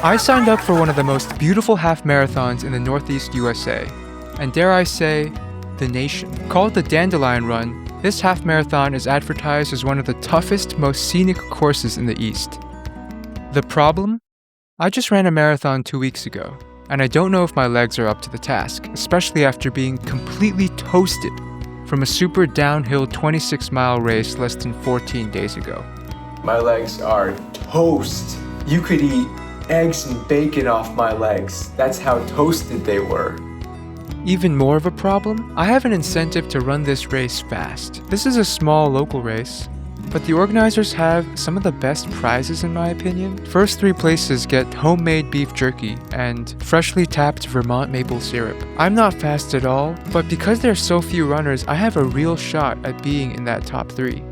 I signed up for one of the most beautiful half marathons in the Northeast USA, and dare I say, the nation. Called the Dandelion Run, this half marathon is advertised as one of the toughest, most scenic courses in the East. The problem? I just ran a marathon 2 weeks ago, and I don't know if my legs are up to the task, especially after being completely toasted from a super downhill 26-mile race less than 14 days ago. My legs are toast. You could eat eggs and bacon off my legs. That's how toasted they were. Even more of a problem? I have an incentive to run this race fast. This is a small local race, but the organizers have some of the best prizes in my opinion. First 3 places get homemade beef jerky and freshly tapped Vermont maple syrup. I'm not fast at all, but because there's so few runners, I have a real shot at being in that top 3.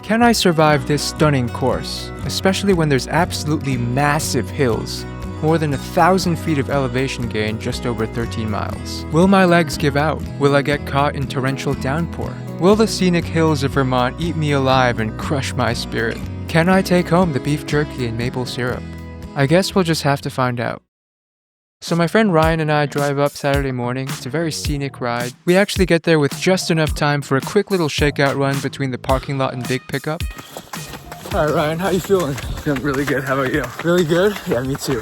Can I survive this stunning course, especially when there's absolutely massive hills, more than 1,000 feet of elevation gain just over 13 miles? Will my legs give out? Will I get caught in torrential downpour? Will the scenic hills of Vermont eat me alive and crush my spirit? Can I take home the beef jerky and maple syrup? I guess we'll just have to find out. So my friend Ryan and I drive up Saturday morning. It's a very scenic ride. We actually get there with just enough time for a quick little shakeout run between the parking lot and big pickup. Alright Ryan, how you feeling? Feeling really good. How about you? Really good? Yeah, me too.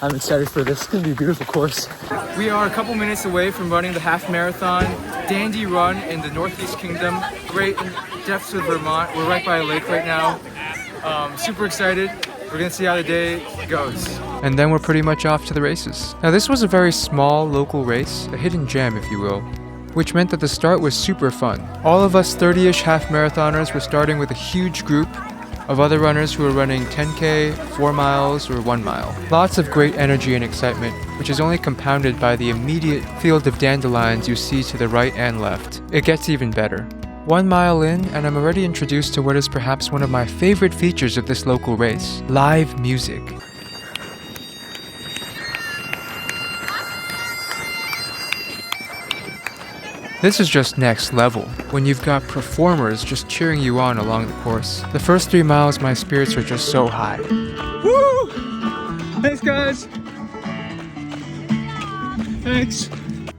I'm excited for this. It's gonna be a beautiful course. We are a couple minutes away from running the half marathon Dandy Run in the Northeast Kingdom. Great in depths of Vermont. We're right by a lake right now. Super excited. We're gonna see how the day goes. And then we're pretty much off to the races. Now this was a very small local race, a hidden gem if you will, which meant that the start was super fun. All of us 30-ish half marathoners were starting with a huge group of other runners who were running 10K, 4 miles, or 1 mile. Lots of great energy and excitement, which is only compounded by the immediate field of dandelions you see to the right and left. It gets even better. 1 mile in, and I'm already introduced to what is perhaps one of my favorite features of this local race: live music. This is just next level, when you've got performers just cheering you on along the course. The first 3 miles, my spirits are just so high. Woo! Thanks, guys! Thanks!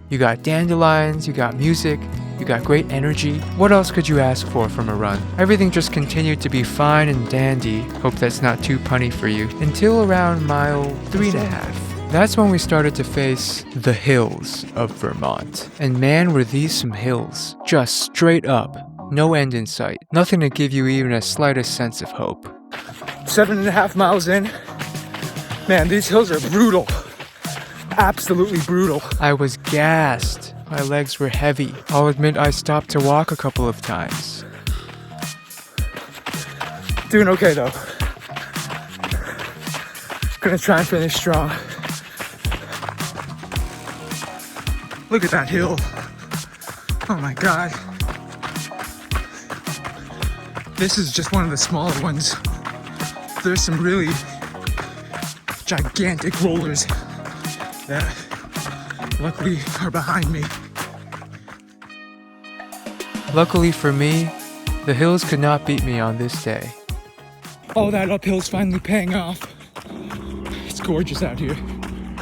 You got dandelions, you got music, you got great energy. What else could you ask for from a run? Everything just continued to be fine and dandy, hope that's not too punny for you, until around mile 3.5. That's when we started to face the hills of Vermont. And man, were these some hills. Just straight up. No end in sight. Nothing to give you even a slightest sense of hope. 7.5 miles in. Man, these hills are brutal. Absolutely brutal. I was gassed. My legs were heavy. I'll admit I stopped to walk a couple of times. Doing okay though. Gonna try and finish strong. Look at that hill. Oh my god. This is just one of the smaller ones. There's some really gigantic rollers that luckily are behind me. Luckily for me, the hills could not beat me on this day. All that uphill's finally paying off. It's gorgeous out here.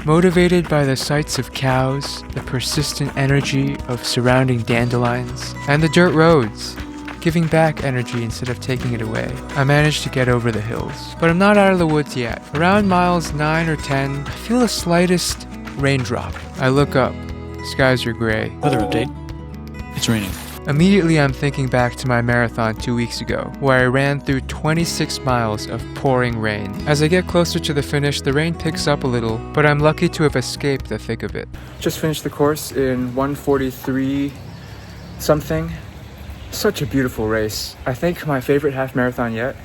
Motivated by the sights of cows, the persistent energy of surrounding dandelions, and the dirt roads, giving back energy instead of taking it away, I managed to get over the hills. But I'm not out of the woods yet. Around miles 9 or 10, I feel the slightest raindrop. I look up. Skies are gray. Weather update. It's raining. Immediately I'm thinking back to my marathon 2 weeks ago, where I ran through 26 miles of pouring rain. As I get closer to the finish, the rain picks up a little, but I'm lucky to have escaped the thick of it. Just finished the course in 1:43 something. Such a beautiful race. I think my favorite half marathon yet,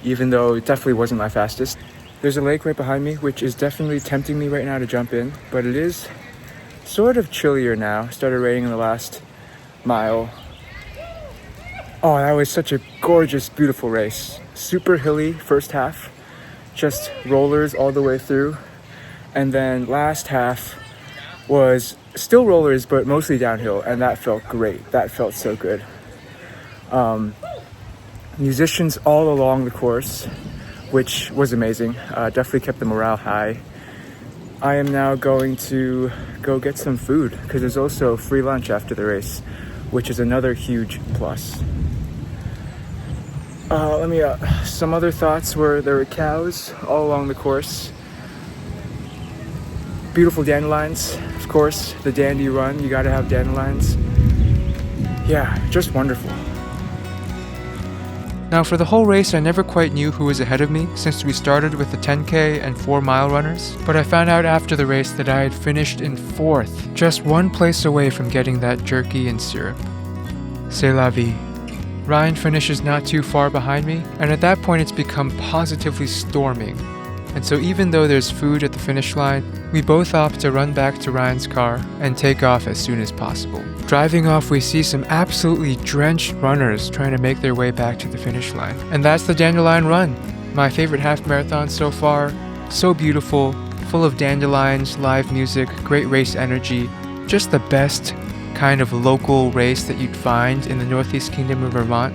even though it definitely wasn't my fastest. There's a lake right behind me, which is definitely tempting me right now to jump in, but it is sort of chillier now. Started raining in the last mile. Oh, that was such a gorgeous, beautiful race. Super hilly first half, just rollers all the way through. And then last half was still rollers, but mostly downhill, and that felt great. That felt so good. Musicians all along the course, which was amazing. Definitely kept the morale high. I am now going to go get some food because there's also free lunch after the race, which is another huge plus. Some other thoughts were there were cows all along the course. Beautiful dandelions, of course, the dandy run, you gotta have dandelions. Yeah, just wonderful. Now for the whole race, I never quite knew who was ahead of me since we started with the 10K and 4-mile runners, but I found out after the race that I had finished in 4th, just one place away from getting that jerky and syrup. C'est la vie. Ryan finishes not too far behind me, and at that point it's become positively storming. And so even though there's food at the finish line, we both opt to run back to Ryan's car and take off as soon as possible. Driving off, we see some absolutely drenched runners trying to make their way back to the finish line. And that's the Dandelion Run, my favorite half marathon so far. So beautiful, full of dandelions, live music, great race energy, just the best kind of local race that you'd find in the Northeast Kingdom of Vermont.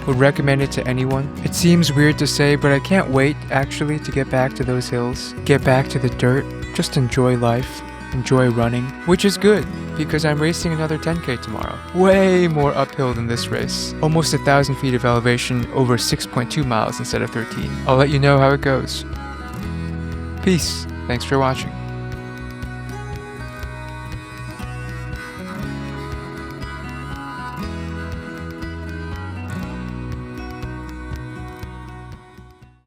Would recommend it to anyone. It seems weird to say, but I can't wait actually to get back to those hills, get back to the dirt, just enjoy life, enjoy running, which is good because I'm racing another 10K tomorrow. Way more uphill than this race. Almost 1,000 feet of elevation over 6.2 miles instead of 13. I'll let you know how it goes. Peace. Thanks for watching.